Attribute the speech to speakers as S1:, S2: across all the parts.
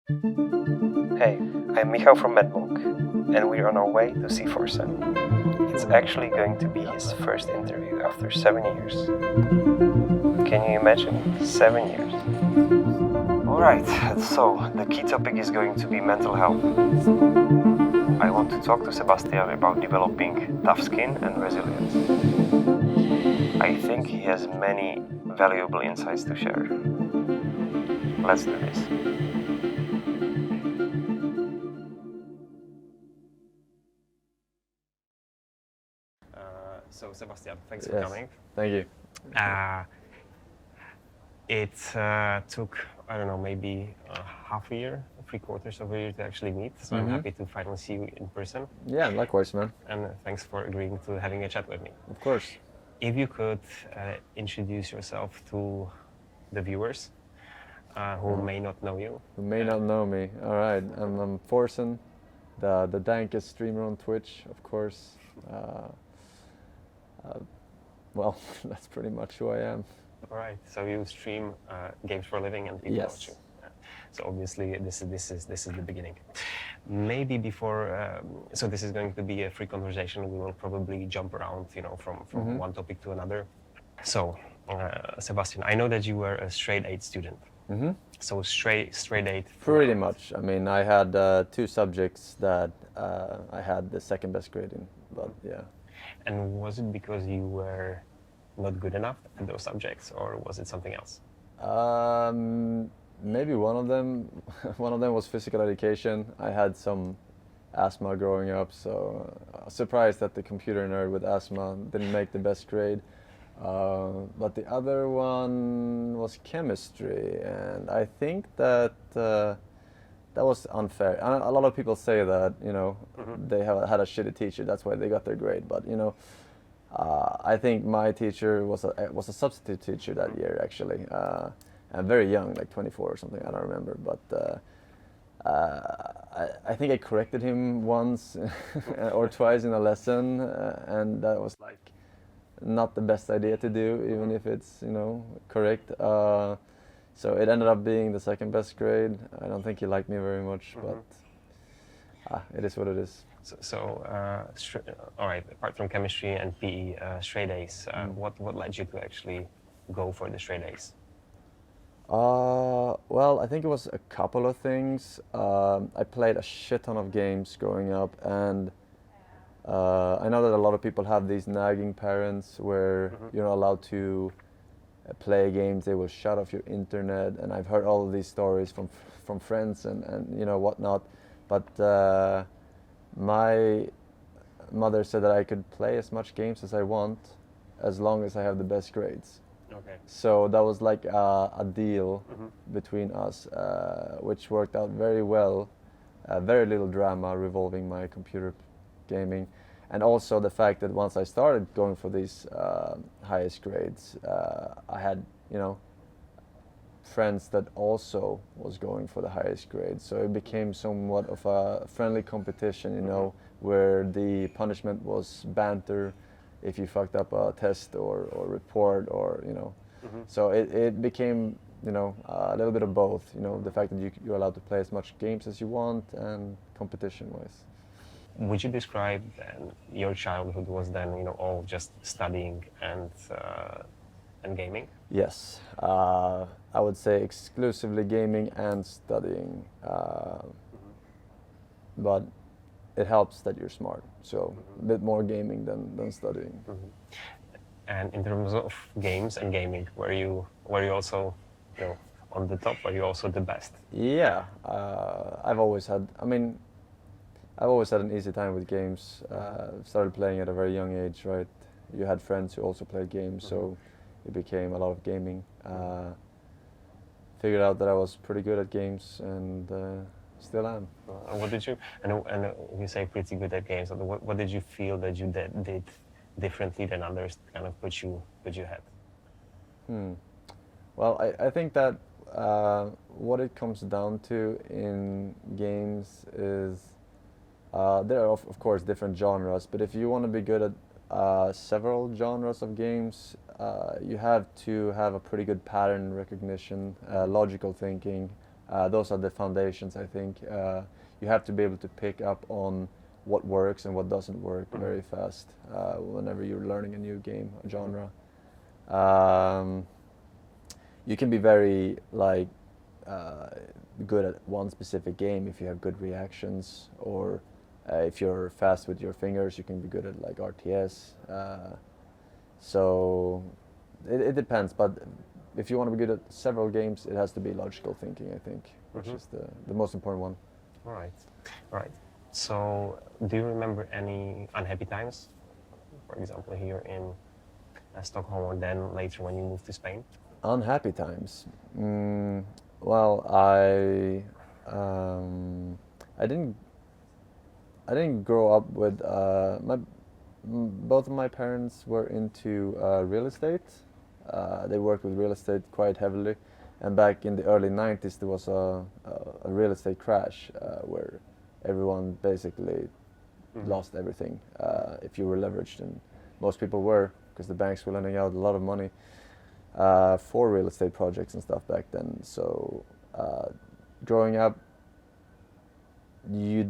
S1: Hey, I'm Michał from MADMONQ, and we're on our way to see Forsen. It's actually going to be his first interview after 7 years. Can you imagine? 7 years. Alright, so the key topic is going to be mental health. I want to talk to Sebastian about developing tough skin and resilience. I think he has many valuable insights to share. Let's do this. So Sebastian, thanks for coming.
S2: Thank you.
S1: It took, I don't know, maybe half a year, 3/4 of a year to actually meet. So I'm happy to finally see you in person.
S2: Yeah, likewise, man.
S1: And thanks for agreeing to having a chat with me.
S2: Of course.
S1: If you could introduce yourself to the viewers who may not know you.
S2: Who may not know me. All right, I'm Forsen, the dankest streamer on Twitch, of course. Well, that's pretty much who I am.
S1: All right. So you stream games for a living, and people watch you. So obviously, this is the beginning. Maybe before, so this is going to be a free conversation. We will probably jump around, from one topic to another. So, Sebastian, I know that you were a straight A student. So straight A.
S2: Pretty much. I mean, I had 2 subjects that I had the second best grade in, but yeah.
S1: And was it because you were not good enough at those subjects, or was it something else?
S2: Maybe one of them. One of them was physical education. I had some asthma growing up, so I was surprised that the computer nerd with asthma didn't make the best grade. But the other one was chemistry, and I think that that was unfair. A lot of people say that, they have had a shitty teacher, that's why they got their grade. But I think my teacher was a substitute teacher that year, actually. And very young, like 24 or something, I don't remember. But I think I corrected him once or twice in a lesson, and that was like not the best idea to do, even if it's correct. So it ended up being the second best grade. I don't think he liked me very much, but it is what it is.
S1: All right. Apart from chemistry and PE, straight A's. What led you to actually go for the straight A's?
S2: Well, I think it was a couple of things. I played a shit ton of games growing up, and I know that a lot of people have these nagging parents where you're not allowed to play games. They will shut off your internet, and I've heard all of these stories from friends and whatnot. But my mother said that I could play as much games as I want, as long as I have the best grades.
S1: Okay.
S2: So that was like a deal between us, which worked out very well. Very little drama revolving my computer gaming, and also the fact that once I started going for these highest grades, I had friends that also was going for the highest grades. So it became somewhat of a friendly competition, where the punishment was banter if you fucked up a test or report or So it became a little bit of both. The fact that you're allowed to play as much games as you want, and competition-wise.
S1: Would you describe then your childhood was then all just studying and gaming?
S2: Yes, I would say exclusively gaming and studying, but it helps that you're smart, so a bit more gaming than studying.
S1: And in terms of games and gaming, were you also on the top? Were you also the best?
S2: Yeah, I've always had an easy time with games. Started playing at a very young age, right? You had friends who also played games, so it became a lot of gaming. Figured out that I was pretty good at games, and still am.
S1: What did you, and you say pretty good at games, what did you feel that you did differently than others to kind of put you ahead?
S2: Well, I think that what it comes down to in games is there are of course different genres, but if you want to be good at several genres of games, you have to have a pretty good pattern recognition, logical thinking, Those are the foundations, I think. You have to be able to pick up on what works and what doesn't work very fast whenever you're learning a new game, a genre. You can be very good at one specific game if you have good reactions, or if you're fast with your fingers, you can be good at like RTS. So it depends, but if you want to be good at several games, it has to be logical thinking, I think, which is the most important one.
S3: All right. So, do you remember any unhappy times? For example, here in Stockholm, or then later when you moved to Spain?
S2: Unhappy times. Well, I didn't grow up with both of my parents were into real estate. They worked with real estate quite heavily, and back in the early 90s there was a real estate crash where everyone basically lost everything if you were leveraged, and most people were, because the banks were lending out a lot of money for real estate projects and stuff back then. So growing up, I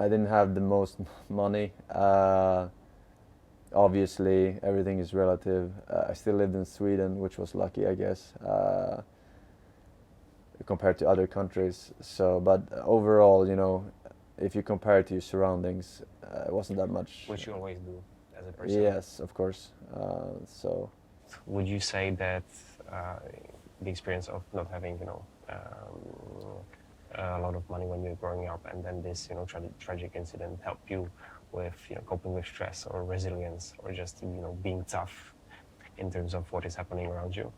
S2: didn't have the most money. Obviously, everything is relative. I still lived in Sweden, which was lucky, I guess, compared to other countries. So, but overall, you know, if you compare it to your surroundings, it wasn't that much.
S3: Which you always do as a person.
S2: Yes, of course. So,
S3: would you say that the experience of not having, you know, a lot of money when you're growing up, and then this, you know, tragic incident helped you with, you know, coping with stress or resilience, or just, you know, being tough in terms of what is happening around you?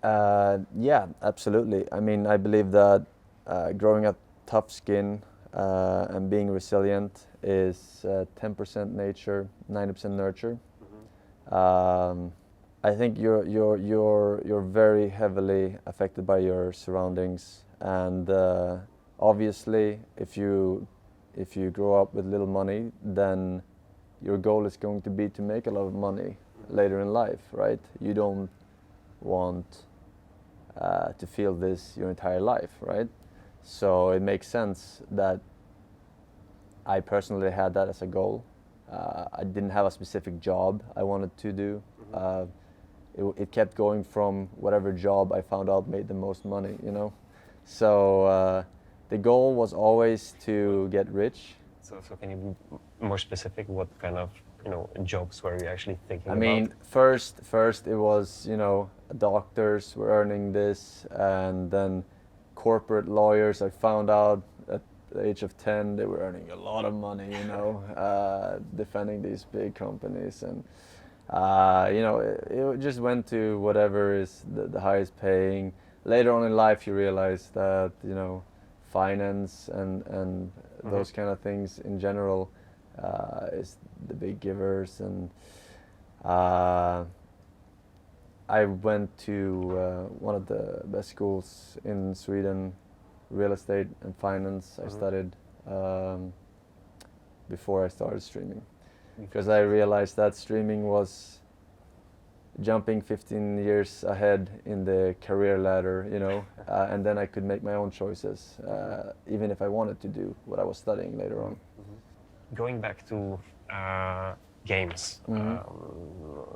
S2: Yeah, absolutely. I mean, I believe that growing up tough skin and being resilient is 10% nature, 90% nurture. I think you're very heavily affected by your surroundings, and obviously, if you grow up with little money, then your goal is going to be to make a lot of money later in life, right? You don't want to feel this your entire life, right? So it makes sense that I personally had that as a goal. I didn't have a specific job I wanted to do. It kept going from whatever job I found out made the most money, you know? So the goal was always to get rich.
S3: So can you be more specific? What kind of, you know, jobs were you actually thinking about?
S2: I mean, first it was, you know, doctors were earning this, and then corporate lawyers. I found out at the age of 10 they were earning a lot of money, you know, defending these big companies, and you know, it just went to whatever is the highest paying. Later on in life, you realize that, you know, finance and those kind of things in general is the big givers. And I went to one of the best schools in Sweden, real estate and finance. I studied before I started streaming, because I realized that streaming was jumping 15 years ahead in the career ladder, you know, and then I could make my own choices, even if I wanted to do what I was studying later on.
S3: Going back to games,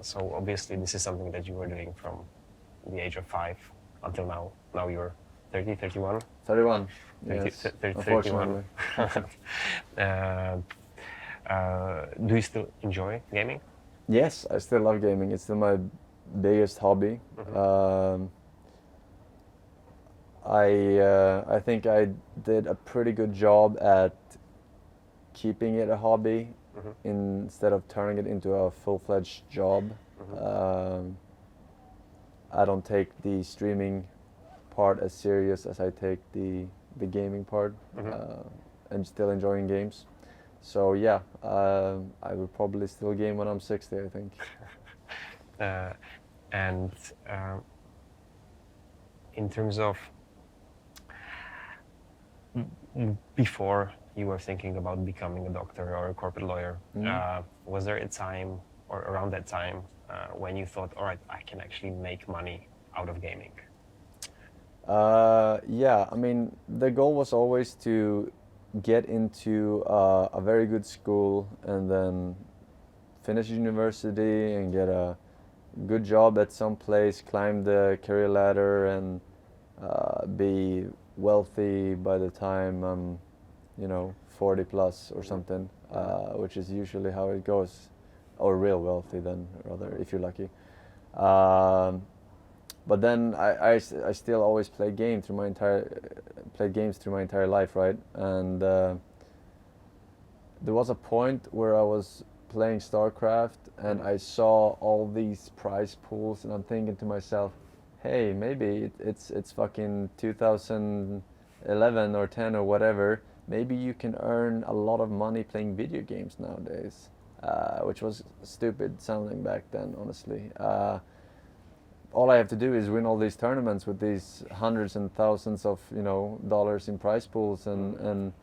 S3: so obviously this is something that you were doing from the age of 5 until now. Now you're 30, 31?
S2: 31,
S3: 30,
S2: yes,
S3: 30,
S2: unfortunately.
S3: 31. Do you still enjoy gaming?
S2: Yes, I still love gaming. It's still my biggest hobby. I think I did a pretty good job at keeping it a hobby instead of turning it into a full-fledged job. I don't take the streaming part as serious as I take the gaming part, and still enjoying games. So yeah, I will probably still game when I'm 60, I think.
S3: And in terms of before you were thinking about becoming a doctor or a corporate lawyer, was there a time or around that time when you thought, all right, I can actually make money out of gaming?
S2: Yeah, I mean, the goal was always to get into a very good school and then finish university and get a good job at some place, climb the career ladder, and be wealthy by the time I'm, 40 plus or something, which is usually how it goes, or real wealthy then, rather, if you're lucky. Um, but then I still always played games through my entire life, right? And there was a point where I was playing StarCraft and I saw all these prize pools, and I'm thinking to myself, hey, maybe it's fucking 2011 or 10 or whatever. Maybe you can earn a lot of money playing video games nowadays, which was stupid sounding back then, honestly. All I have to do is win all these tournaments with these hundreds and thousands of dollars in prize pools, and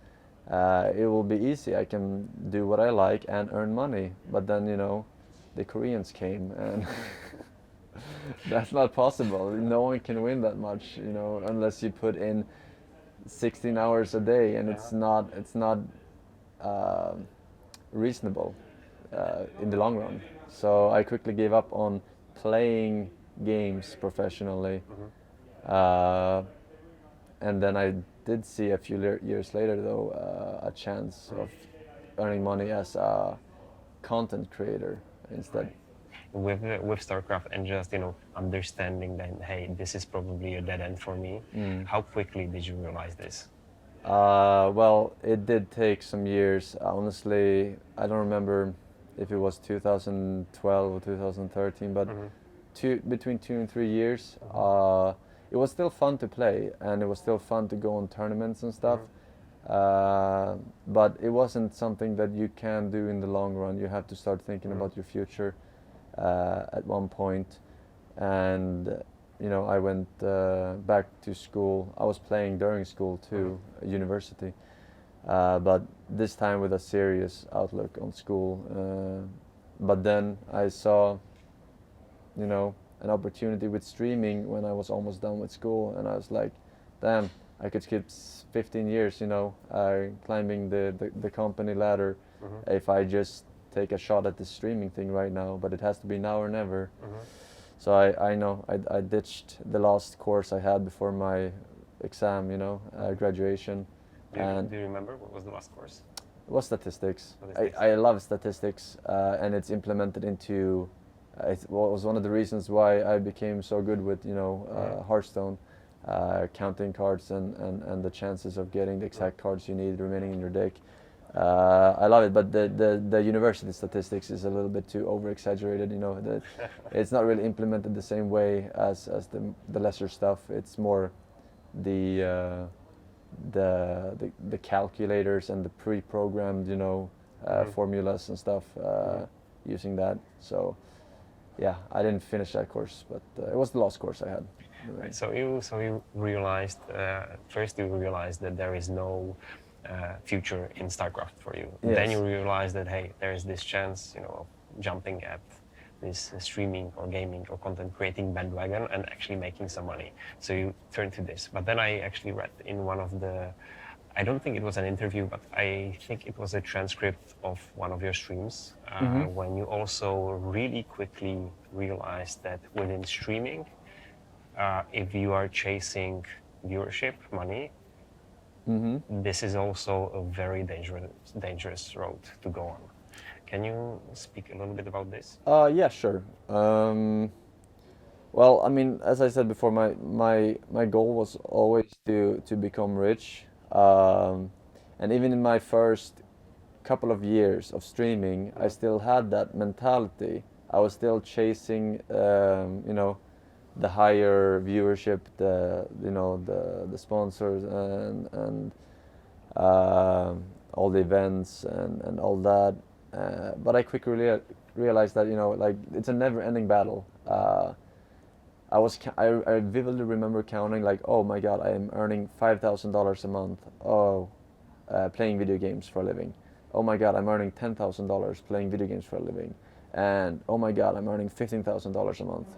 S2: it will be easy. I can do what I like and earn money. But then the Koreans came, and that's not possible. No one can win that much, unless you put in 16 hours a day, and it's not uh, reasonable in the long run. So I quickly gave up on playing games professionally. And then I did see a few years later, though, a chance of earning money as a content creator instead.
S3: With StarCraft and just understanding that, hey, this is probably a dead end for me. How quickly did you realize this?
S2: Well, it did take some years. Honestly, I don't remember if it was 2012 or 2013, but between 2 and 3 years. It was still fun to play, and it was still fun to go on tournaments and stuff. But it wasn't something that you can do in the long run. You have to start thinking about your future at one point. And I went back to school. I was playing during school too, university, but this time with a serious outlook on school. But then I saw, an opportunity with streaming when I was almost done with school, and I was like, damn, I could skip 15 years, climbing the company ladder if I just take a shot at this streaming thing right now, but it has to be now or never. So I ditched the last course I had before my exam, graduation.
S3: Do you remember what was the last course?
S2: It was statistics. I love statistics, and it's implemented into. It was one of the reasons why I became so good with Hearthstone, counting cards and the chances of getting the exact cards you need remaining in your deck. I love it, but the university statistics is a little bit too over exaggerated. It's not really implemented the same way as the lesser stuff. It's more the calculators and the pre-programmed formulas and stuff using that. So yeah, I didn't finish that course, but it was the last course I had.
S3: Right. So you realized first you realized that there is no future in StarCraft for you.
S2: Yes.
S3: Then you realized that, hey, there is this chance, of jumping at this streaming or gaming or content creating bandwagon and actually making some money. So you turned to this. But then I actually read in one of the, I don't think it was an interview, but I think it was a transcript of one of your streams, when you also really quickly realized that within streaming, if you are chasing viewership, money, this is also a very dangerous road to go on. Can you speak a little bit about this?
S2: Yeah, sure. Well, I mean, as I said before, my goal was always to become rich. And even in my first couple of years of streaming, I still had that mentality. I was still chasing, the higher viewership, the sponsors and all the events and all that. But I quickly realized that it's a never-ending battle. I vividly remember counting oh my God, I am earning $5,000 a month. Playing video games for a living. Oh my God, I'm earning $10,000 playing video games for a living. And oh my God, I'm earning $15,000 a month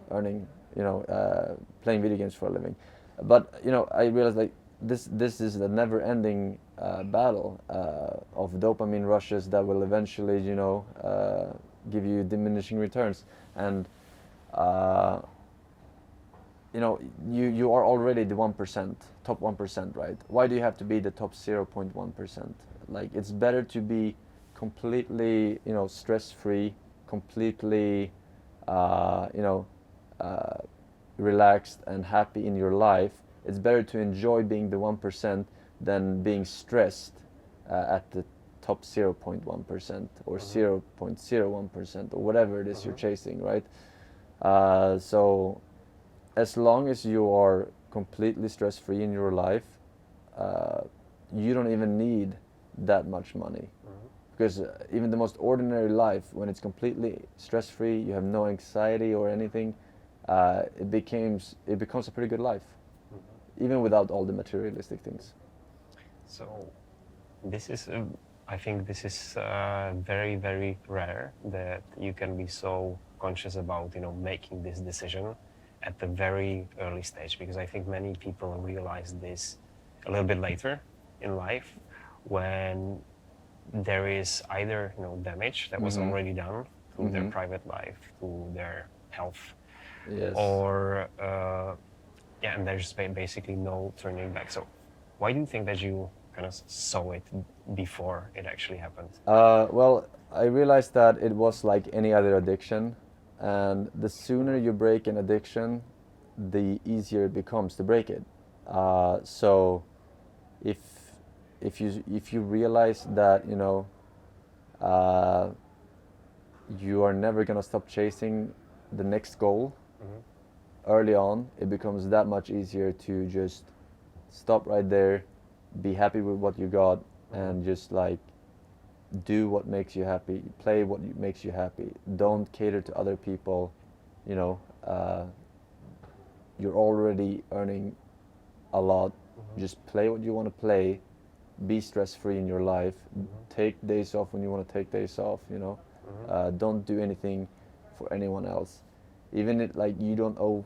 S2: playing video games for a living. But I realized like this is a never-ending battle of dopamine rushes that will eventually give you diminishing returns. And uh, you are already the 1%, top 1%, right? Why do you have to be the top 0.1%? Like, it's better to be completely stress-free, completely uh, you know uh, relaxed and happy in your life. It's better to enjoy being the 1% than being stressed at the top 0.1% or 0.01% or whatever it is you're chasing, right? So as long as you are completely stress free in your life, uh, you don't even need that much money. Because even the most ordinary life, when it's completely stress free, you have no anxiety or anything, it becomes a pretty good life, even without all the materialistic things.
S3: So this is, I think this is very, very rare that you can be so conscious about, making this decision at the very early stage, because I think many people realize this a little bit later in life, when there is either damage that was already done to their private life, to their health,
S2: Yes.
S3: or and there's basically no turning back. So why do you think that you kind of saw it before it actually happened?
S2: Well, I realized that it was like any other addiction, and the sooner you break an addiction, the easier it becomes to break it. So, if you realize that uh, you are never gonna stop chasing the next goal early on, it becomes that much easier to just stop right there, be happy with what you got, and just like do what makes you happy, play what makes you happy. Don't cater to other people. You're already earning a lot. Just play what you want to play. Be stress free in your life. Take days off when you want to take days off. Don't do anything for anyone else. Even if like you don't owe.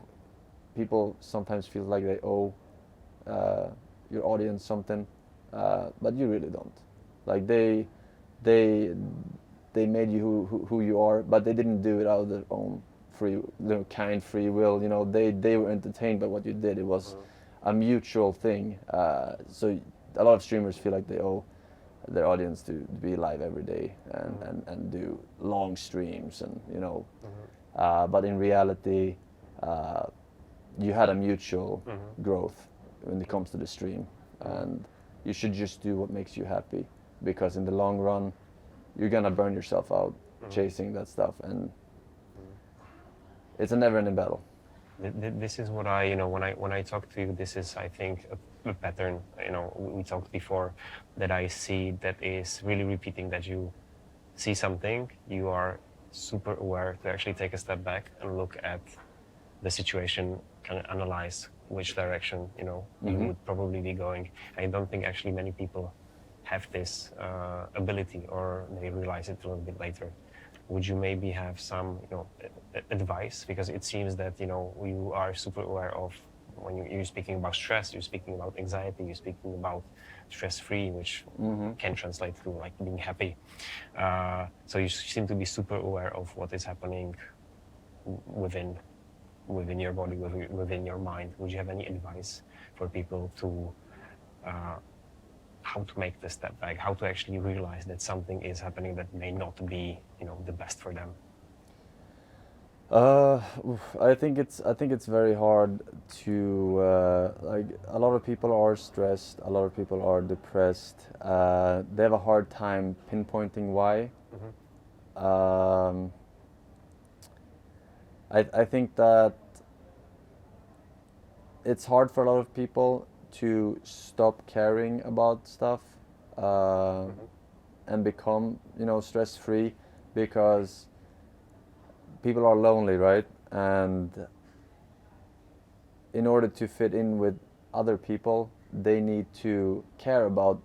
S2: People sometimes feel like they owe your audience something, but you really don't. Like they made you who you are, but they didn't do it out of their own kind free will. They were entertained by what you did. It was a mutual thing. So a lot of streamers feel like they owe their audience to be live every day and do long streams and but in reality, you had a mutual growth when it comes to the stream, and you should just do what makes you happy, because in the long run you're gonna burn yourself out chasing that stuff, and it's a never-ending battle.
S3: This is what I, when I talk to you, this is, I think, a pattern, we talked before, that I see that is really repeating, that you see something, you are super aware to actually take a step back and look at the situation, kind of analyze which direction, you would probably be going. I don't think actually many people have this ability, or they realize it a little bit later. Would you maybe have some, advice? Because it seems that, you are super aware of, when you're speaking about stress, you're speaking about anxiety, you're speaking about stress-free, which can translate to like being happy. So you seem to be super aware of what is happening within your body, within your mind. Would you have any advice for people to how to make the step back, how to actually realize that something is happening that may not be, the best for them?
S2: I think it's very hard to like, a lot of people are stressed, a lot of people are depressed. They have a hard time pinpointing why. I think that it's hard for a lot of people to stop caring about stuff and become, stress free, because people are lonely, right? And in order to fit in with other people, they need to care about,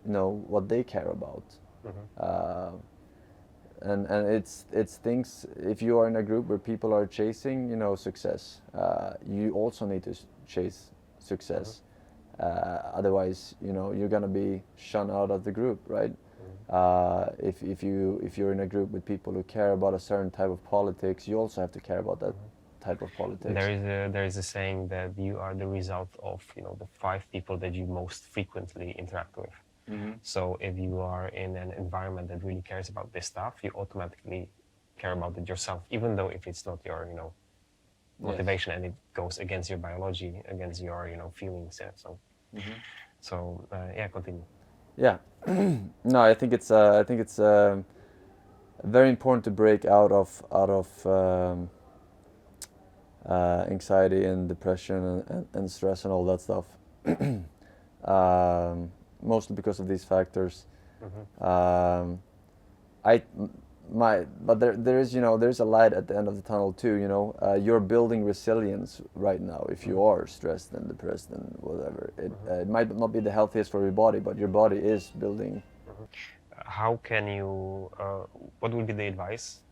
S2: what they care about. And it's things. If you are in a group where people are chasing, success, you also need to chase success. Otherwise, you know, you're gonna be shunned out of the group, right? If you're in a group with people who care about a certain type of politics, you also have to care about that type of politics.
S3: There is a saying that you are the result of, you know, the 5 people that you most frequently interact with. So if you are in an environment that really cares about this stuff, you automatically care about it yourself, even though if it's not your, you know, motivation and it goes against your biology, against your, you know, feelings. Yeah. So yeah, continue.
S2: Yeah, no, I think it's very important to break out of anxiety and depression and stress and all that stuff. Mostly because of these factors. But there is, you know, there's a light at the end of the tunnel too. You know, you're building resilience right now. If you are stressed and depressed and whatever, it might not be the healthiest for your body, but your body is building.
S3: How can you? What would be the advice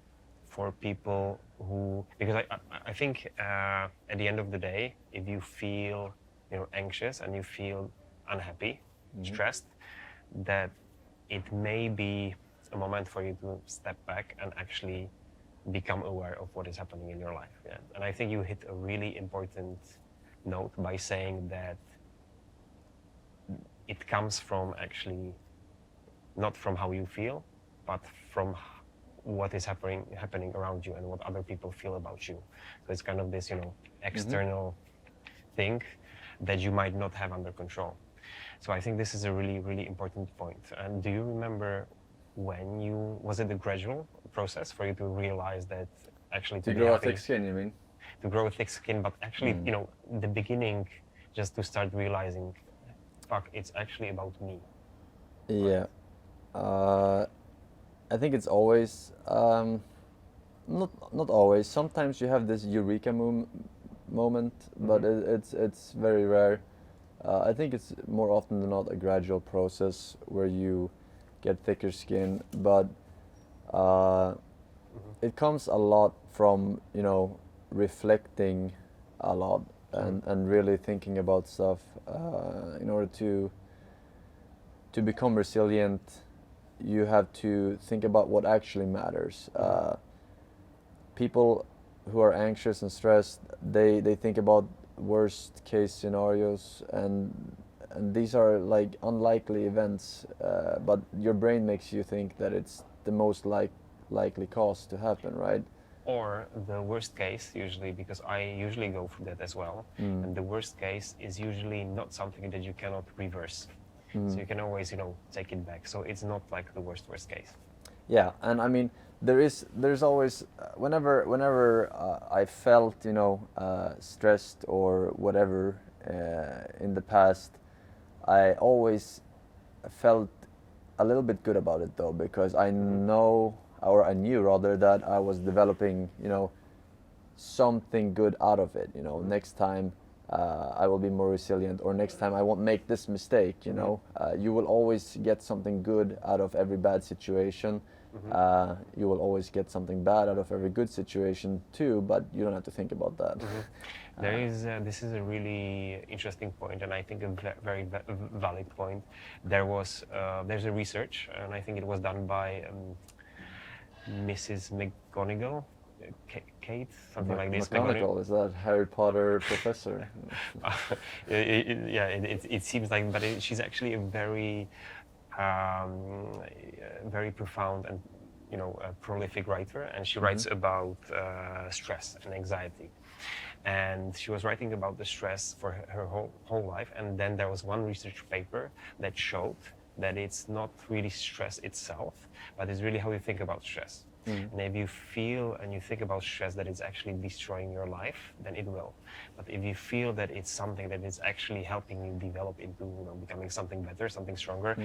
S3: for people who? Because I think at the end of the day, if you feel, you know, anxious and you feel unhappy, stressed, that it may be a moment for you to step back and actually become aware of what is happening in your life. Yeah. And I think you hit a really important note by saying that it comes from actually not from how you feel, but from what is happening around you and what other people feel about you. So it's kind of this, you know, external thing that you might not have under control. So I think this is a really, really important point. And do you remember when was it a gradual process for you to realize that actually
S2: to grow a thick skin, you mean?
S3: To grow a thick skin, but actually, you know, the beginning, just to start realizing, fuck, it's actually about me.
S2: Yeah. I think it's always, not always. Sometimes you have this eureka moment, but it's very rare. I think it's more often than not a gradual process where you get thicker skin, but it comes a lot from, you know, reflecting a lot and really thinking about stuff in order to become resilient. You have to think about what actually matters. People who are anxious and stressed, they think about worst case scenarios, and these are like unlikely events, but your brain makes you think that it's the most likely cause to happen, right?
S3: Or the worst case, usually, because I usually go through that as well, and the worst case is usually not something that you cannot reverse. So you can always, you know, take it back. So it's not like the worst case.
S2: Yeah, and I mean, there's always whenever I felt, you know, stressed or whatever in the past, I always felt a little bit good about it though, because I know, or I knew rather, that I was developing, you know, something good out of it. You know, next time I will be more resilient, or next time I won't make this mistake. You know, you will always get something good out of every bad situation. You will always get something bad out of every good situation too, but you don't have to think about that.
S3: This is a really interesting point, and I think a very valid point. There's a research, and I think it was done by Mrs. McGonagall, Kate, something like this.
S2: McGonagall, is that Harry Potter professor?
S3: It seems like, but she's actually a very very profound and, you know, a prolific writer, and she writes about stress and anxiety. And she was writing about the stress for her whole life, and then there was one research paper that showed that it's not really stress itself, but it's really how you think about stress. And if you feel and you think about stress that it's actually destroying your life, then it will. But if you feel that it's something that is actually helping you develop into, you know, becoming something better, something stronger,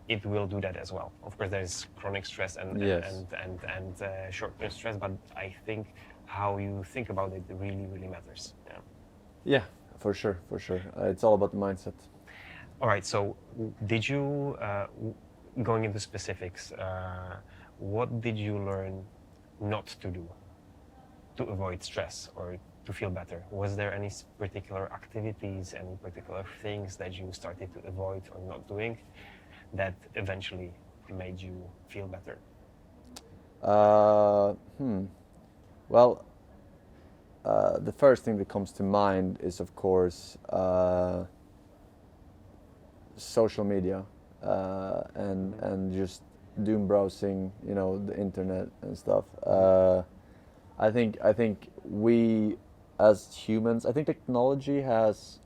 S3: it will do that as well. Of course, there's chronic stress and short-term stress, but I think how you think about it really, really matters.
S2: Yeah, for sure. It's all about the mindset.
S3: All right, so did you, going into specifics, what did you learn not to do to avoid stress or to feel better? Was there any particular activities, any particular things that you started to avoid or not doing that eventually made you feel better?
S2: Well, the first thing that comes to mind is, of course, social media and just doom browsing, the internet and stuff. I think we as humans, I think technology has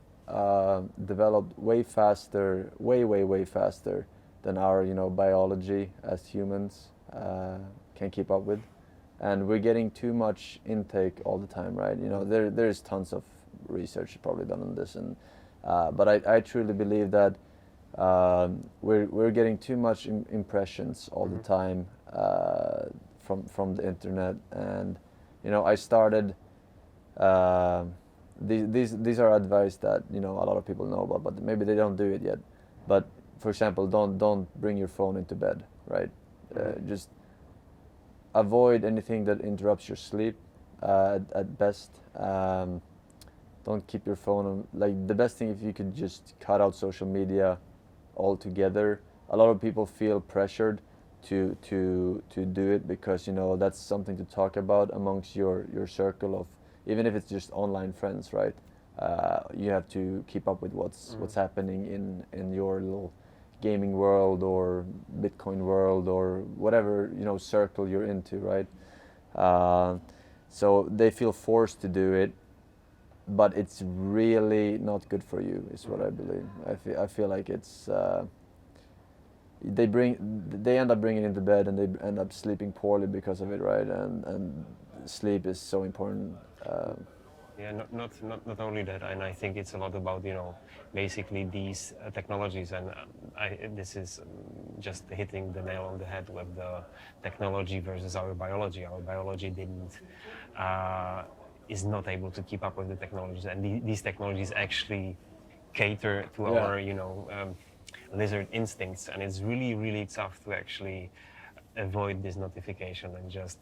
S2: developed way faster, way faster than our biology as humans can keep up with, and we're getting too much intake all the time, right? There's tons of research probably done on this, and but I truly believe that we're getting too much impressions all the time from the internet, and I started. These are advice that a lot of people know about, but maybe they don't do it yet. But for example, don't bring your phone into bed, right? Just avoid anything that interrupts your sleep at best. Don't keep your phone on. Like, the best thing, if you could just cut out social media altogether. A lot of people feel pressured to do it because that's something to talk about amongst your circle of, even if it's just online friends, right? You have to keep up with what's happening in your little gaming world or Bitcoin world or whatever circle you're into, right? So they feel forced to do it, but it's really not good for you, is what I believe. I feel like it's they end up bringing it into bed and they end up sleeping poorly because of it, right? And sleep is so important.
S3: Yeah, not only that, and I think it's a lot about basically these technologies, and this is just hitting the nail on the head with the technology versus our biology. Our biology is not able to keep up with the technologies, and these technologies actually cater to our lizard instincts, and it's really tough to actually avoid this notification and just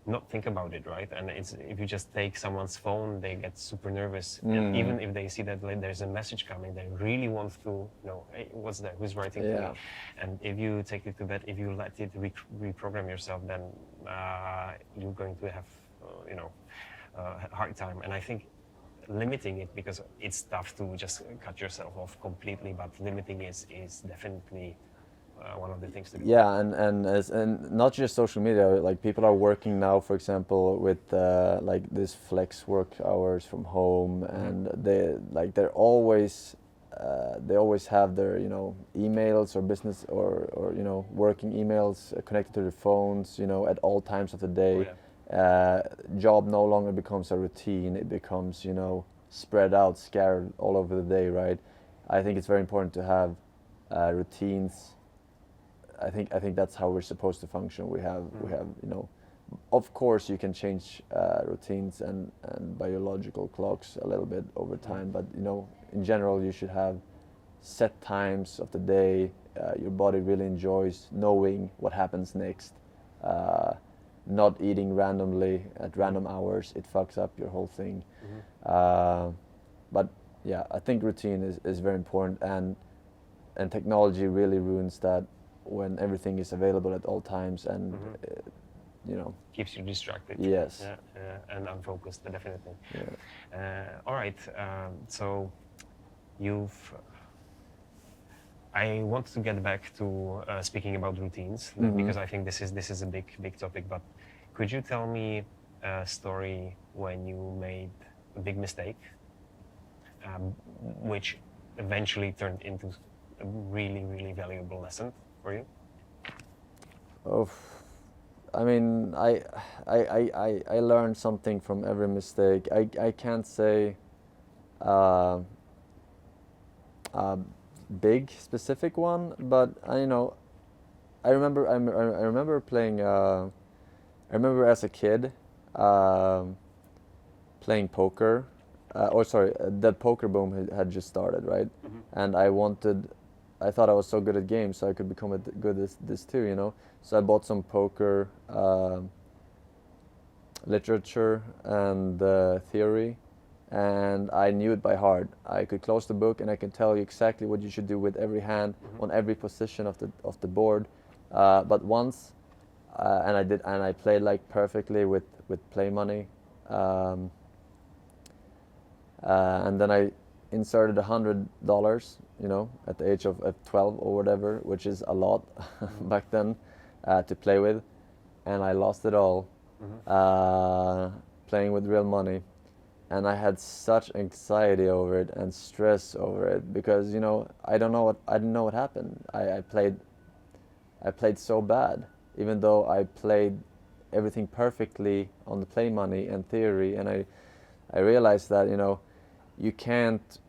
S3: not think about it, right? And if you just take someone's phone, they get super nervous. And even if they see that there's a message coming, they really want to know, hey, what's that? Who's writing to me? And if you take it to bed, if you let it reprogram yourself, then you're going to have a hard time. And I think limiting it, because it's tough to just cut yourself off completely, but limiting is definitely one of the things to do.
S2: Yeah, and not just social media. Like, people are working now, for example, with like this flex work hours from home, and they always have their emails or business or working emails connected to their phones at all times of the day. Job no longer becomes a routine; it becomes spread out, scattered all over the day, right? I think it's very important to have routines. I think that's how we're supposed to function. We have of course you can change routines and biological clocks a little bit over time, but in general you should have set times of the day your body really enjoys, knowing what happens next. Not eating randomly at random hours, it fucks up your whole thing. But yeah, I think routine is very important, and technology really ruins that when everything is available at all times, and
S3: keeps you distracted.
S2: Yes.
S3: And unfocused, definitely.
S2: Yeah.
S3: All right, so I want to get back to speaking about routines, because I think this is a big topic. But could you tell me a story when you made a big mistake, which eventually turned into a really valuable lesson for you?
S2: Oh, I mean, I learned something from every mistake. I can't say big specific one, but I remember playing. I remember as a kid playing poker. The poker boom had just started, right? And I thought I was so good at games, so I could become good at this too, So I bought some poker. literature and theory, and I knew it by heart. I could close the book and I could tell you exactly what you should do with every hand on every position of the board. But once, and I played like perfectly with play money, and then I inserted $100, at the age of 12 or whatever, which is a lot back then to play with, and I lost it all playing with real money. And I had such anxiety over it and stress over it because I didn't know what happened. I played so bad, even though I played everything perfectly on the play money and theory, and I realized that you can't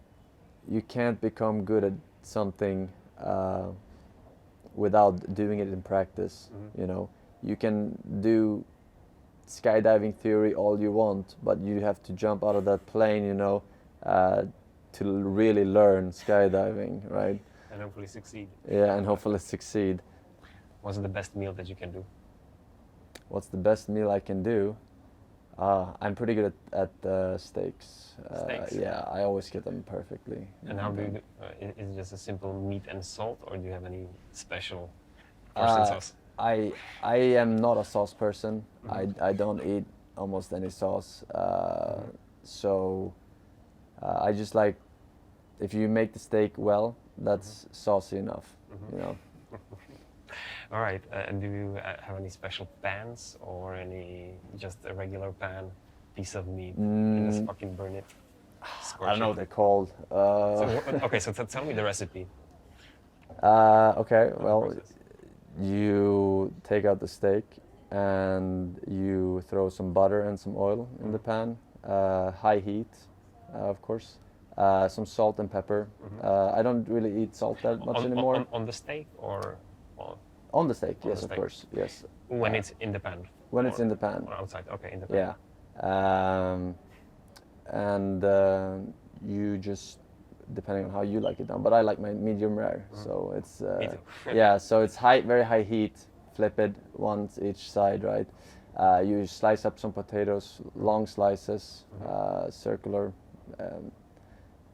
S2: become good at something without doing it in practice. You can do skydiving theory all you want, but you have to jump out of that plane, to really learn skydiving, right?
S3: And hopefully succeed.
S2: Yeah, and hopefully succeed.
S3: What's the best meal that you can do?
S2: What's the best meal I can do? I'm pretty good at steaks.
S3: Steaks?
S2: Yeah, I always get them perfectly.
S3: And how do you do? Is it just a simple meat and salt, or do you have any special Forsen sauce?
S2: I am not a sauce person. I don't eat almost any sauce. So I just like, if you make the steak well, that's saucy enough,
S3: All right. And do you have any special pans or just a regular pan, piece of meat, and just fucking burn it?
S2: I don't know what they're called.
S3: So tell me the recipe.
S2: Okay, well, you take out the steak and you throw some butter and some oil in the pan, high heat, of course, some salt and pepper. I don't really eat salt that much anymore.
S3: On the steak or?
S2: On the steak,
S3: on
S2: yes,
S3: the
S2: of
S3: steak.
S2: course, yes.
S3: When it's in the pan?
S2: When it's in the pan.
S3: Or outside, okay, in the pan.
S2: Yeah. And you just, depending on how you like it done, but I like my medium rare, so it's
S3: Me too.
S2: yeah, so it's very high heat, flip it once each side, right? You slice up some potatoes, long slices, circular,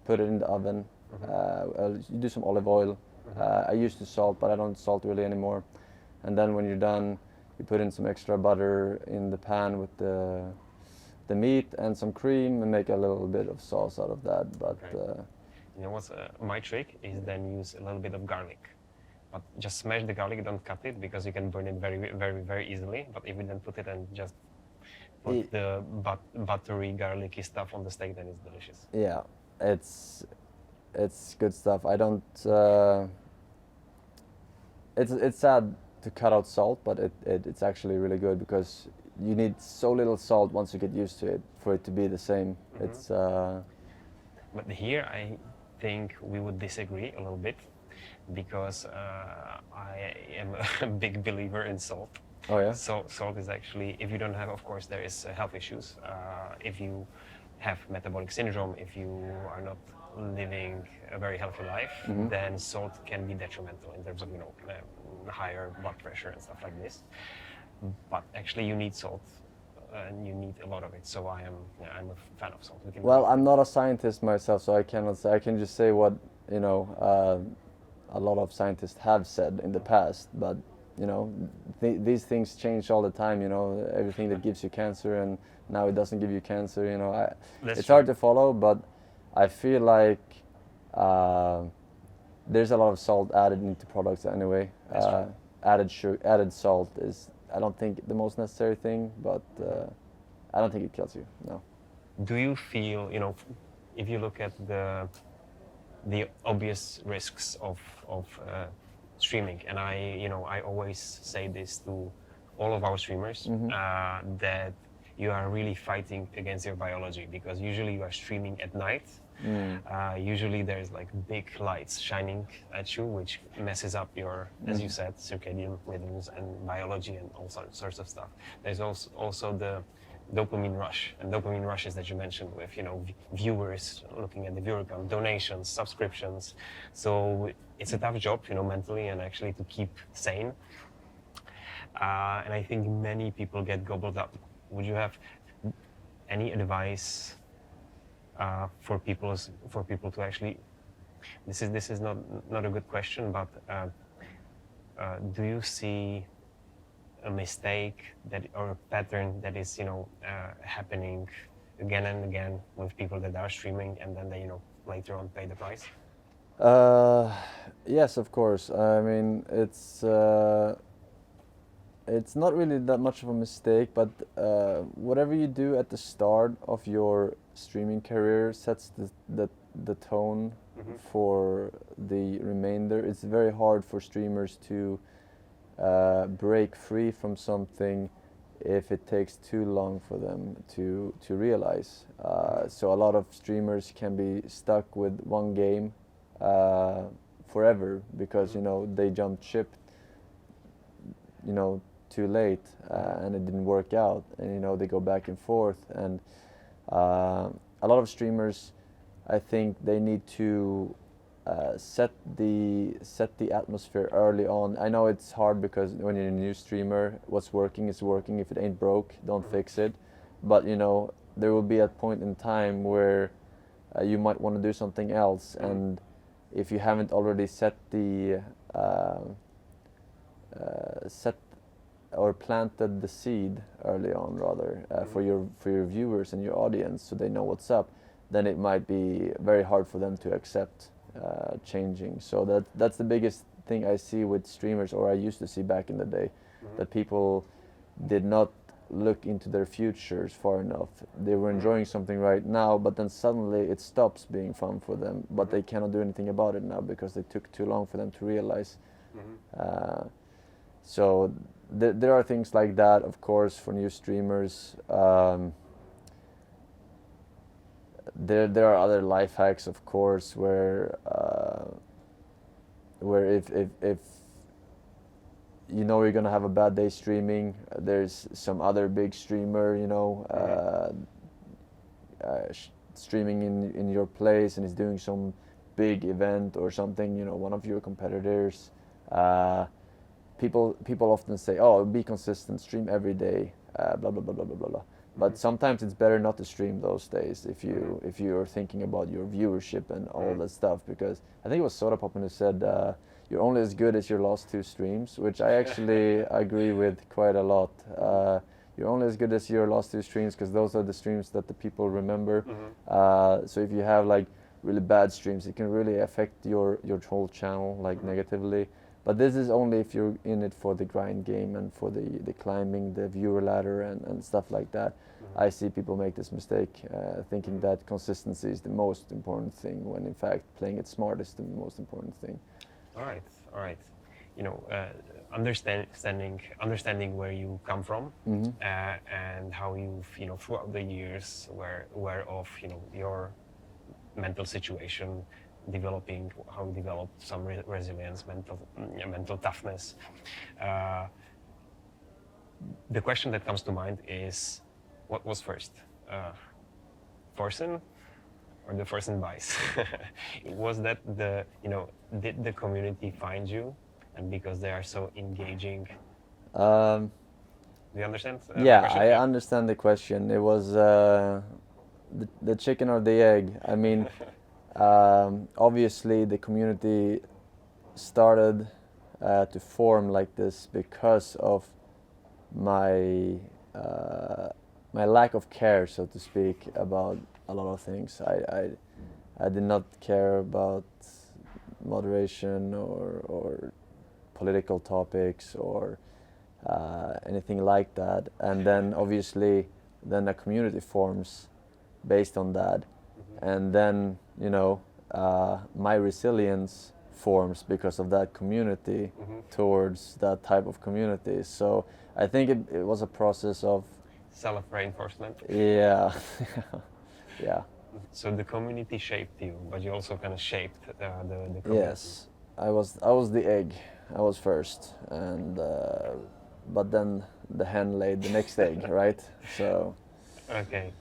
S2: put it in the oven. You do some olive oil. I used to salt, but I don't salt really anymore. And then when you're done, you put in some extra butter in the pan with the meat and some cream, and make a little bit of sauce out of that. But
S3: okay. What's my trick is then use a little bit of garlic, but just smash the garlic, don't cut it, because you can burn it very, very, very easily. But if you then put it and just put the buttery, garlicky stuff on the steak, then it's delicious.
S2: Yeah, it's good stuff. I don't. It's sad to cut out salt, but it's actually really good because you need so little salt once you get used to it for it to be the same. It's.
S3: But here I think we would disagree a little bit, because I am a big believer in salt.
S2: Oh yeah.
S3: So salt is actually, if you don't have, of course, there is health issues. If you have metabolic syndrome, if you are not living a very healthy life, then salt can be detrimental in terms of higher blood pressure and stuff like this. But actually, you need salt, and you need a lot of it. So I'm a fan of salt.
S2: Well, I'm not a scientist myself, so I cannot say. I can just say what a lot of scientists have said in the past. But these things change all the time. Everything that gives you cancer, and now it doesn't give you cancer. It's hard to follow, but I feel like there's a lot of salt added into products anyway. Added salt is, I don't think, the most necessary thing, but I don't think it kills you. No.
S3: Do you feel, if you look at the obvious risks of streaming, and I always say this to all of our streamers, that you are really fighting against your biology, because usually you are streaming at night. Usually there's like big lights shining at you, which messes up your, as you said, circadian rhythms and biology and all sorts of stuff. There's also the dopamine rush, and dopamine rushes that you mentioned with viewers, looking at the viewer count, donations, subscriptions. So it's a tough job, mentally and actually to keep sane. And I think many people get gobbled up would you have any advice for people to actually? This is not a good question, but do you see a mistake that or a pattern that is happening again and again with people that are streaming and then they later on pay the price?
S2: Yes, of course. I mean, it's not really that much of a mistake, but whatever you do at the start of your streaming career sets the tone for the remainder. It's very hard for streamers to break free from something if it takes too long for them to realize. So a lot of streamers can be stuck with one game forever because they jumped ship too late and it didn't work out, and they go back and forth, and a lot of streamers, I think they need to set the atmosphere early on. I know it's hard because when you're a new streamer, what's working is working. If it ain't broke, don't fix it. But there will be a point in time where you might want to do something else, and if you haven't already set or planted the seed early on, rather, for your viewers and your audience, so they know what's up, then it might be very hard for them to accept changing. So that's the biggest thing I see with streamers, or I used to see back in the day, that people did not look into their futures far enough. They were enjoying something right now, but then suddenly it stops being fun for them, but they cannot do anything about it now because it took too long for them to realize. So there are things like that, of course, for new streamers. There are other life hacks, of course, where if you're gonna have a bad day streaming, there's some other big streamer, streaming in your place and is doing some big event or something, one of your competitors. People often say, "Oh, be consistent, stream every day," blah blah blah blah blah blah blah. But sometimes it's better not to stream those days if you're thinking about your viewership and all that stuff, because I think it was Soda Poppin who said you're only as good as your last 2 streams, which I actually agree with quite a lot. You're only as good as your last 2 streams because those are the streams that the people remember. So if you have like really bad streams, it can really affect your whole channel negatively. But this is only if you're in it for the grind game and for the climbing the viewer ladder and stuff like that. I see people make this mistake, thinking that consistency is the most important thing, when in fact playing it smart is the most important thing.
S3: All right. Understanding where you come from, and how you've throughout the years were aware of your mental situation, how you developed some resilience, mental toughness. The question that comes to mind is, what was first, Forsen or the Forsen Vice? Was that did the community find you, and because they are so engaging? Do you understand?
S2: Yeah, I understand the question. It was the chicken or the egg. I mean, obviously the community started to form like this because of my lack of care, so to speak, about a lot of things. I did not care about moderation or political topics or anything like that. And then obviously then a community forms based on that. And then my resilience forms because of that community towards that type of community. So I think it was a process of
S3: self-reinforcement.
S2: Yeah. Yeah.
S3: So the community shaped you, but you also kind of shaped the community.
S2: Yes, I was the egg. I was first, and but then the hen laid the next egg, right? So.
S3: Okay.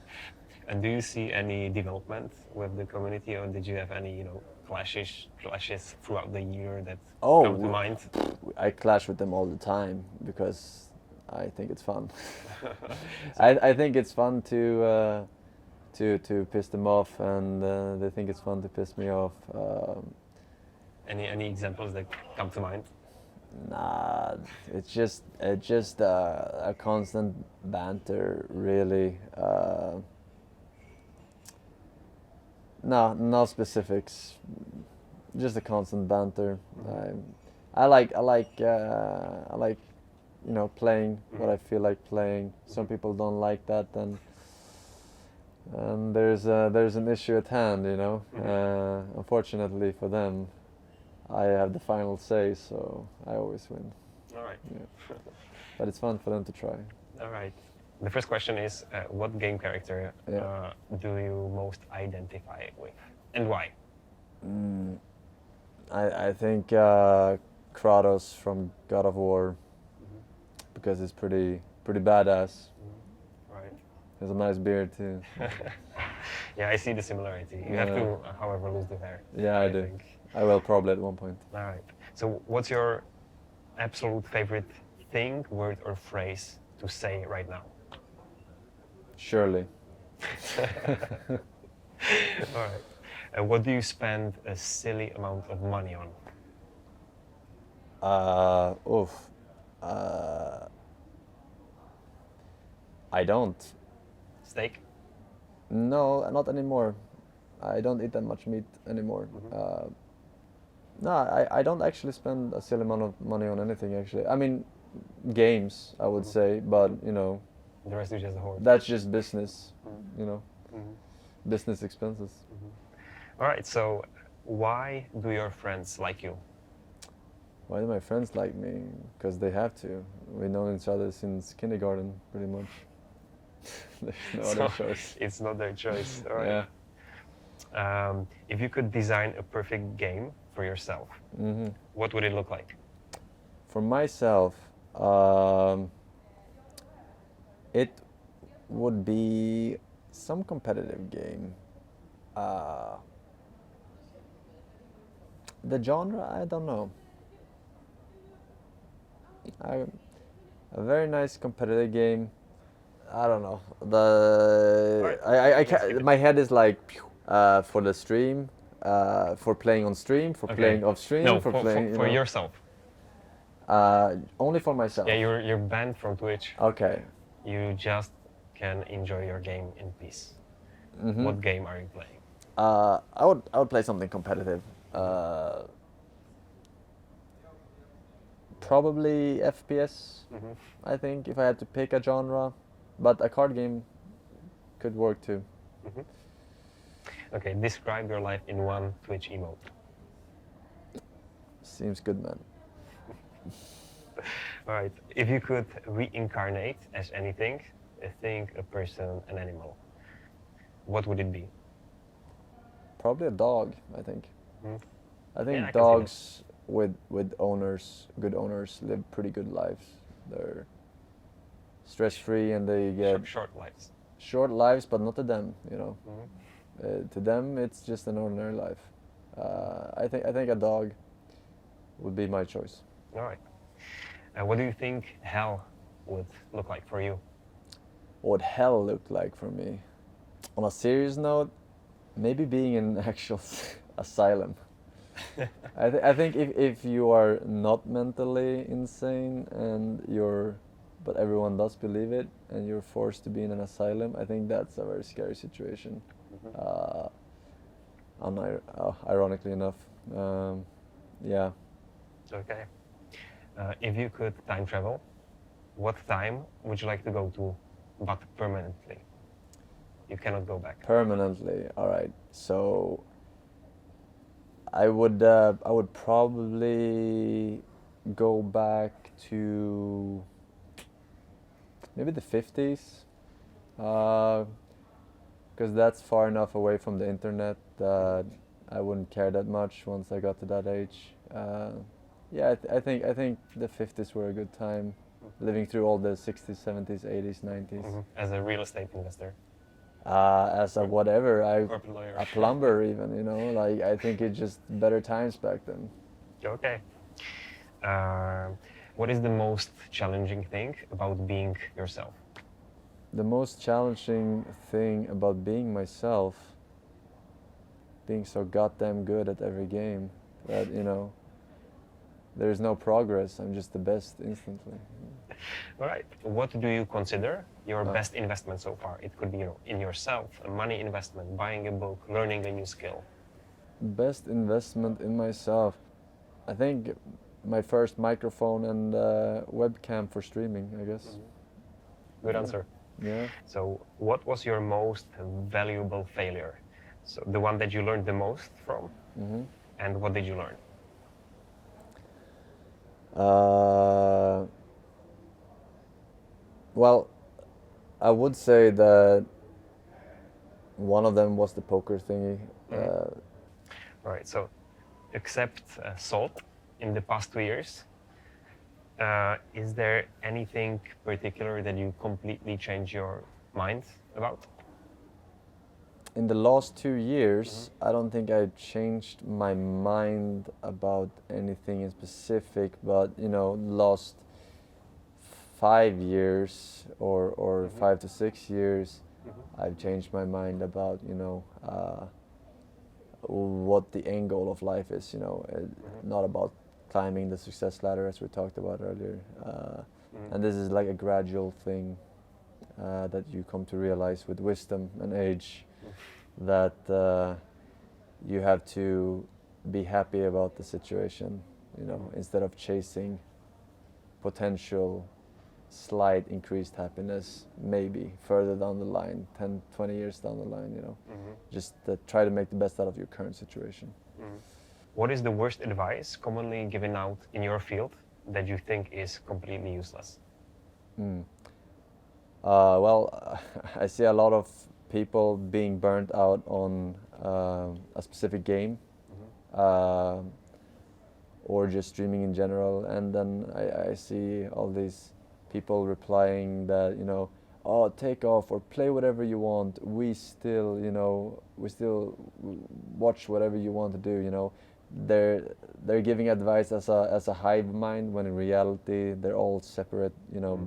S3: And do you see any development with the community, or did you have any clashes throughout the year that come to mind?
S2: I clash with them all the time because I think it's fun. I think it's fun to piss them off, and they think it's fun to piss me off.
S3: Any examples that come to mind?
S2: Nah, it's just a constant banter, really. No specifics. Just a constant banter. I like playing what I feel like playing. Some people don't like that, and there's an issue at hand, you know. Unfortunately for them, I have the final say, so I always win.
S3: All right.
S2: Yeah. But it's fun for them to try.
S3: All right. The first question is, what game character do you most identify with, and why?
S2: I think Kratos from God of War, because it's pretty badass.
S3: Right.
S2: He has a nice beard too.
S3: Yeah, I see the similarity. You have to, however, lose the hair.
S2: Yeah, I do.
S3: think.
S2: I will probably at one point.
S3: All right. So, what's your absolute favorite thing, word, or phrase to say right now?
S2: Surely.
S3: All right. What do you spend a silly amount of money on?
S2: I don't.
S3: Steak?
S2: No, not anymore. I don't eat that much meat anymore. No, I don't actually spend a silly amount of money on anything, actually. I mean, games, I would say, but, you know,
S3: The rest is just a horse.
S2: that's just business, you know, business expenses.
S3: All right. So, why do your friends like you?
S2: Why do my friends like me? Because they have to. We've known each other since kindergarten, pretty much. There's no other choice.
S3: It's not their choice. All right.
S2: Yeah.
S3: If you could design a perfect game for yourself, what would it look like?
S2: For myself, it would be some competitive game. The genre, I don't know. A very nice competitive game. I don't know. My head is like for the stream, for playing on stream, for playing off stream,
S3: No,
S2: for
S3: for
S2: playing.
S3: for yourself.
S2: Only for myself.
S3: Yeah, you're banned from Twitch.
S2: Okay.
S3: You just can enjoy your game in peace. What game are you playing?
S2: I would play something competitive. Probably FPS. I think if I had to pick a genre, but a card game could work too.
S3: Okay, describe your life in one Twitch emote.
S2: Seems good, man.
S3: All right, if you could reincarnate as anything, a thing, a person, an animal, what would it be?
S2: Probably a dog, I think. I think
S3: Yeah, I can see
S2: dogs with owners, good owners, live pretty good lives. They're stress-free and they get
S3: Short lives.
S2: short lives, but not to them, you know. To them, it's just an ordinary life. I think a dog would be my choice.
S3: All right. What do you think hell would look like for you?
S2: What hell looked like for me? On a serious note, maybe being in an actual asylum. I think if you are not mentally insane and but everyone does believe it, and you're forced to be in an asylum, I think that's a very scary situation. Ironically enough, yeah.
S3: Okay. If you could time travel, what time would you like to go to, but permanently? You cannot go back.
S2: Permanently, all right. So I would probably go back to maybe the 50s, because that's far enough away from the internet that I wouldn't care that much once I got to that age. Yeah, I think the 50s were a good time, living through all the 60s, 70s, 80s, 90s.
S3: As a real estate investor.
S2: As a whatever,
S3: Or lawyer.
S2: a plumber even, you know, like I think it's just better times back then.
S3: Okay. What is the most challenging thing about being yourself?
S2: The most challenging thing about being myself, being so goddamn good at every game that, there's no progress. I'm just the best instantly.
S3: All right. What do you consider your best investment so far? It could be in yourself, a money investment, buying a book, learning a new skill.
S2: Best investment in myself. I think my first microphone and webcam for streaming, I guess.
S3: Mm-hmm. Good answer.
S2: Yeah.
S3: So what was your most valuable failure? So the one that you learned the most from,
S2: Mm-hmm.
S3: and what did you learn?
S2: Well, I would say that one of them was the poker thingy.
S3: Mm-hmm. All right, so except salt in the past 2 years, is there anything particular that you completely changed your mind about?
S2: In the last 2 years, I don't think I changed my mind about anything in specific, but last 5 years or 5 to 6 years, I've changed my mind about what the end goal of life is. Not about climbing the success ladder as we talked about earlier, and this is like a gradual thing that you come to realize with wisdom and age, that you have to be happy about the situation, instead of chasing potential slight increased happiness maybe further down the line, 10, 20 years down the line, just try to make the best out of your current situation.
S3: What is the worst advice commonly given out in your field that you think is completely useless?
S2: Well, I see a lot of people being burnt out on a specific game, or just streaming in general, and then I see all these people replying that oh, take off or play whatever you want, we still watch whatever you want to do. They're giving advice as a hive mind, when in reality they're all separate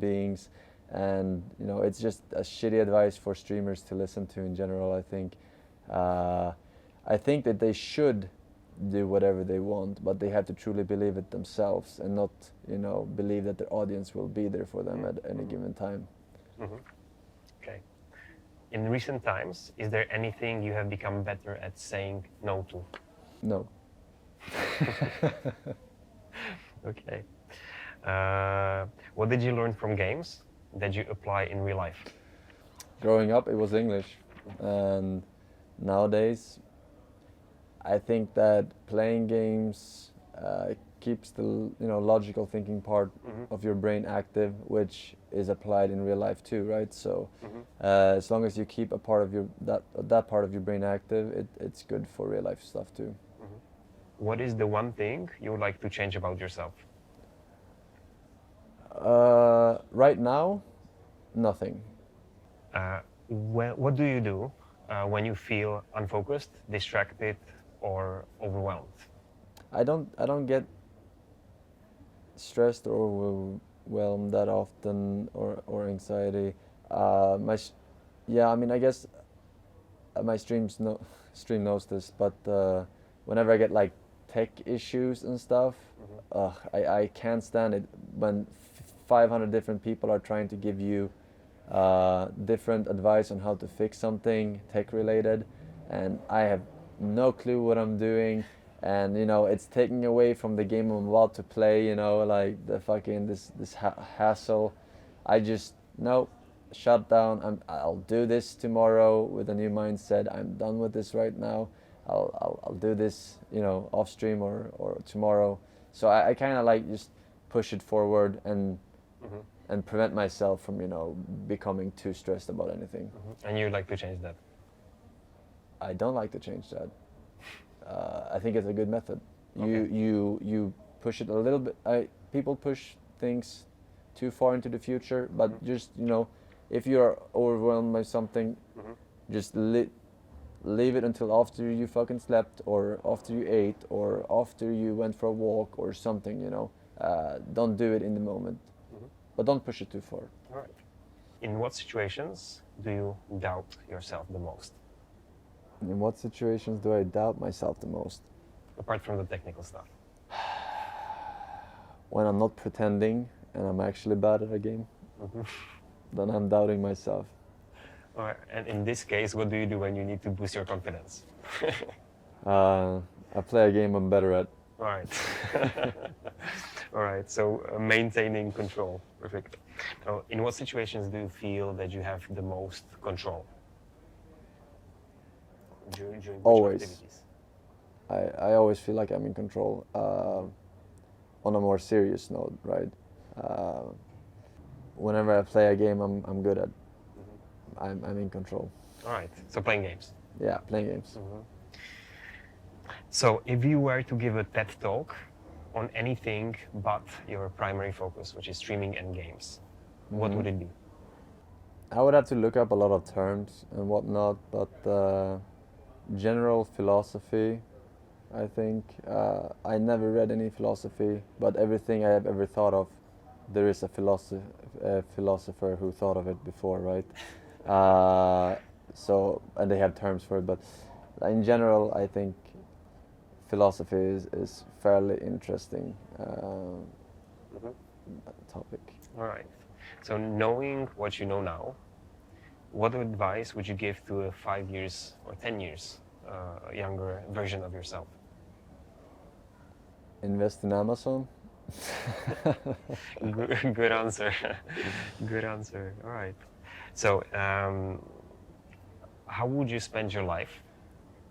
S2: beings, and it's just a shitty advice for streamers to listen to in general. I think that they should do whatever they want, but they have to truly believe it themselves, and not believe that their audience will be there for them at any given time.
S3: Okay. In recent times, is there anything you have become better at saying no to?
S2: No.
S3: Okay. What did you learn from games that you apply in real life?
S2: Growing up, it was English, and nowadays I think that playing games keeps the logical thinking part of your brain active, which is applied in real life too, right? So as long as you keep a part of that part of your brain active, it's good for real life stuff too.
S3: What is the one thing you would like to change about yourself?
S2: Right now, nothing.
S3: What do you do when you feel unfocused, distracted, or overwhelmed?
S2: I don't get stressed or overwhelmed that often, or anxiety. I guess my stream knows this, but whenever I get like tech issues and stuff, I can't stand it when 500 different people are trying to give you different advice on how to fix something tech related, and I have no clue what I'm doing, and it's taking away from the game I'm about to play, like the fucking this hassle. I just shut down. I'll do this tomorrow with a new mindset. I'm done with this right now. I'll do this off stream or tomorrow. So I kind of like just push it forward and prevent myself from becoming too stressed about anything.
S3: And you'd like to change that?
S2: I don't like to change that. I think it's a good method.
S3: Okay.
S2: You push it a little bit. People push things too far into the future, but just if you're overwhelmed by something, just leave it until after you fucking slept, or after you ate, or after you went for a walk or something. don't do it in the moment, but don't push it too far.
S3: All right. In what situations do you doubt yourself the most?
S2: In what situations do I doubt myself the most?
S3: Apart from the technical stuff.
S2: When I'm not pretending and I'm actually bad at a game, then I'm doubting myself.
S3: All right. And in this case, what do you do when you need to boost your confidence?
S2: I play a game I'm better at.
S3: All right. All right. So maintaining control. Perfect. Now, in what situations do you feel that you have the most control? During which
S2: Always.
S3: activities?
S2: I always feel like I'm in control. On a more serious note, right? Whenever I play a game I'm good at, I'm in control.
S3: All right. So playing games.
S2: Yeah, playing games.
S3: So if you were to give a TED talk on anything but your primary focus, which is streaming and games, what would it be?
S2: I would have to look up a lot of terms and whatnot, but general philosophy, I think. I never read any philosophy, but everything I have ever thought of, there is a philosopher who thought of it before, right? And they have terms for it, but in general, I think philosophy is fairly interesting topic.
S3: All right. So knowing what you know now, what advice would you give to a 5 years or 10 years younger version of yourself?
S2: Invest in Amazon.
S3: Good answer. Good answer. All right. So how would you spend your life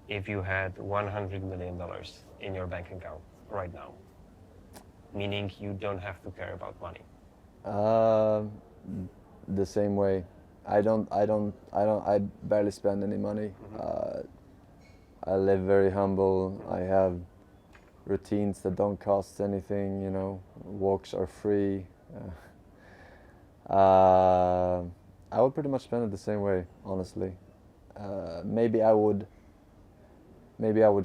S3: if you had $100 million in your bank account right now? Meaning you don't have to care about money.
S2: The same way. I barely spend any money. I live very humble. I have routines that don't cost anything, you know. Walks are free. I would pretty much spend it the same way, honestly. Maybe I would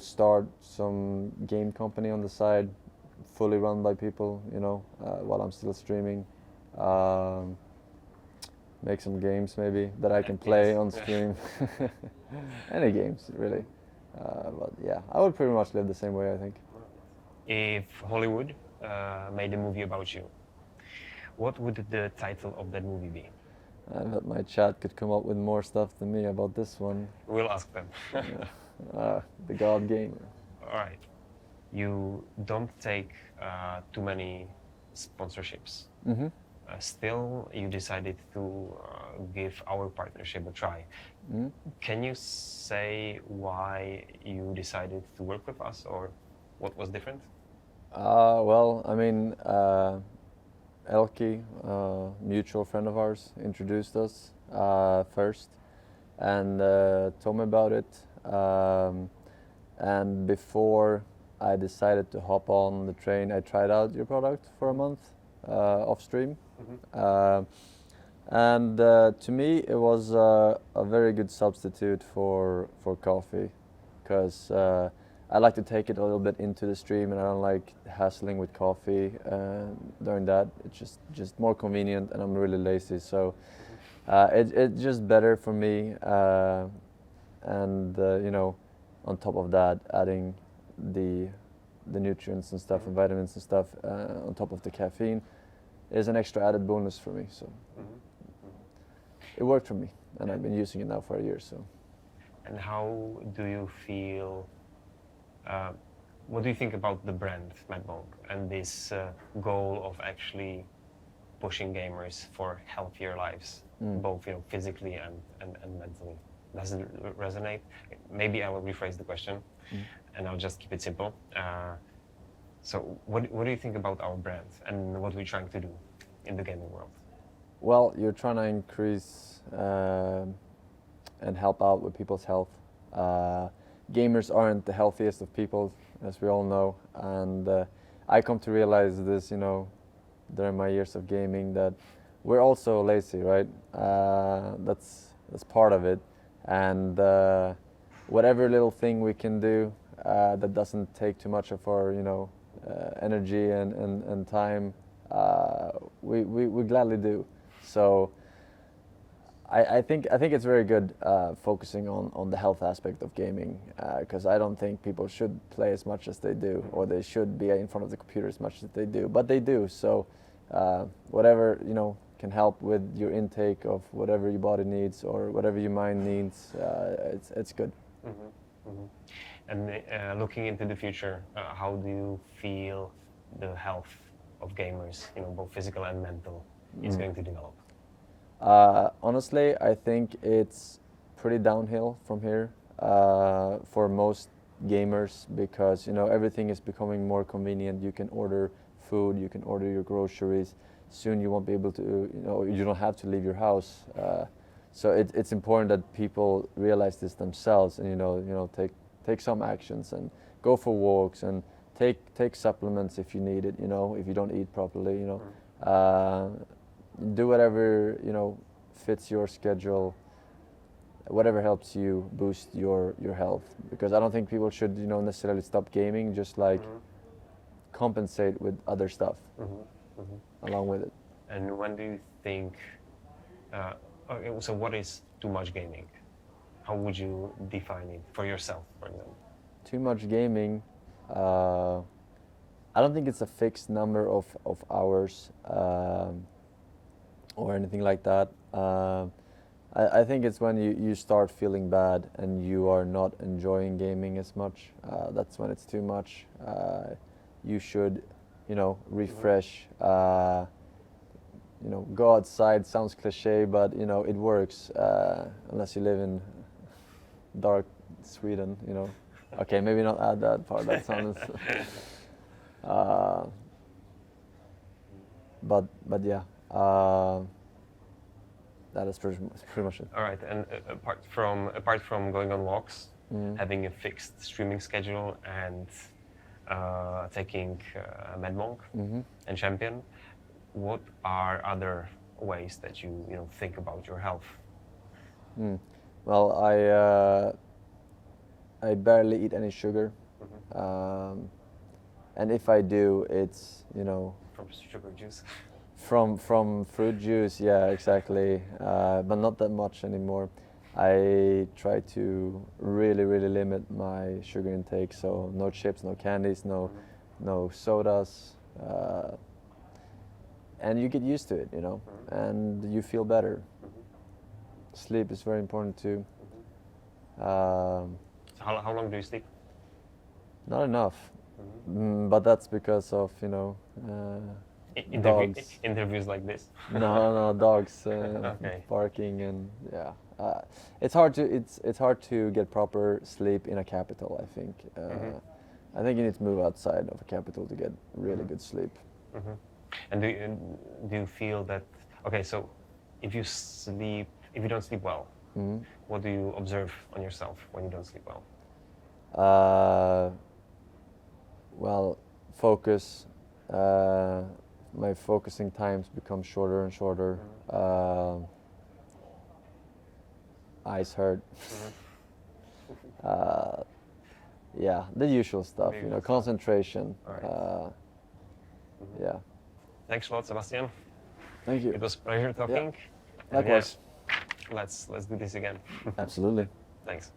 S2: start some game company on the side, fully run by people, you know, while I'm still streaming. Make some games maybe that I can play on stream. Any games, really. But yeah, I would pretty much live the same way, I think.
S3: If Hollywood made a movie about you, what would the title of that movie be?
S2: I bet my chat could come up with more stuff than me about this one.
S3: We'll ask them.
S2: The God Gamer.
S3: All right. You don't take too many sponsorships. Still, you decided to give our partnership a try. Can you say why you decided to work with us, or what was different?
S2: Well, I mean, Elki, mutual friend of ours, introduced us first and told me about it. And before I decided to hop on the train, I tried out your product for a month off stream. And to me, it was a very good substitute for coffee, because I like to take it a little bit into the stream, and I don't like hassling with coffee during that. It's just more convenient, and I'm really lazy, so it's just better for me. And you know, on top of that, adding the nutrients and stuff and vitamins and stuff on top of the caffeine is an extra added bonus for me. So it worked for me, and I've been using it now for a year. So.
S3: And how do you feel? What do you think about the brand MADMONQ and this goal of actually pushing gamers for healthier lives, both physically and mentally? Does it resonate? Maybe I will rephrase the question, and I'll just keep it simple. So, what do you think about our brand and what we're trying to do in the gaming world?
S2: Well, you're trying to increase and help out with people's health. Gamers aren't the healthiest of people, as we all know, and I come to realize this, you know, during my years of gaming, that we're also lazy, right? That's part of it, and whatever little thing we can do that doesn't take too much of our, energy and time, we gladly do. So I think it's very good focusing on the health aspect of gaming, because I don't think people should play as much as they do, or they should be in front of the computer as much as they do, but they do. So whatever can help with your intake of whatever your body needs or whatever your mind needs, it's good.
S3: Mm-hmm. Mm-hmm. And looking into the future, how do you feel the health of gamers, both physical and mental, is going to develop?
S2: Honestly, I think it's pretty downhill from here for most gamers, because everything is becoming more convenient. You can order food, you can order your groceries. Soon you won't be able to, you don't have to leave your house. So it's important that people realize this themselves, and take some actions and go for walks and take supplements if you need it. If you don't eat properly, do whatever fits your schedule, whatever helps you boost your health. Because I don't think people should necessarily stop gaming, just like compensate with other stuff along with it.
S3: And when do you think? Okay, so what is too much gaming? How would you define it for yourself, for example?
S2: Too much gaming. I don't think it's a fixed number of hours or anything like that. I think it's when you start feeling bad and you are not enjoying gaming as much. That's when it's too much. You should, refresh. Go outside. Sounds cliche, but it works. Unless you live in dark Sweden, Okay, maybe not add that part. That sounds. But yeah. That is pretty much it.
S3: All right, and apart from going on walks, having a fixed streaming schedule, and taking MADMONQ and Champion, what are other ways that you think about your health?
S2: Well, I barely eat any sugar, and if I do, it's
S3: from sugar juice.
S2: From fruit juice, yeah, exactly, but not that much anymore. I try to really limit my sugar intake, so no chips, no candies, no sodas, and you get used to it, and you feel better. Sleep is very important too.
S3: So how long do you sleep?
S2: Not enough, but that's because of dogs.
S3: Interviews like this?
S2: No, dogs
S3: Okay.
S2: barking, and yeah, it's hard to get proper sleep in a capital. I think I think you need to move outside of a capital to get really good sleep.
S3: And do you feel that, okay, so if you don't sleep well, what do you observe on yourself when you don't sleep well?
S2: Well, focus. My focusing times become shorter and shorter. Eyes hurt. Yeah, the usual stuff. Concentration.
S3: Right.
S2: Yeah.
S3: Thanks a lot, Sebastian.
S2: Thank you.
S3: It was a pleasure talking.
S2: Likewise.
S3: Let's do this again.
S2: Absolutely.
S3: Thanks.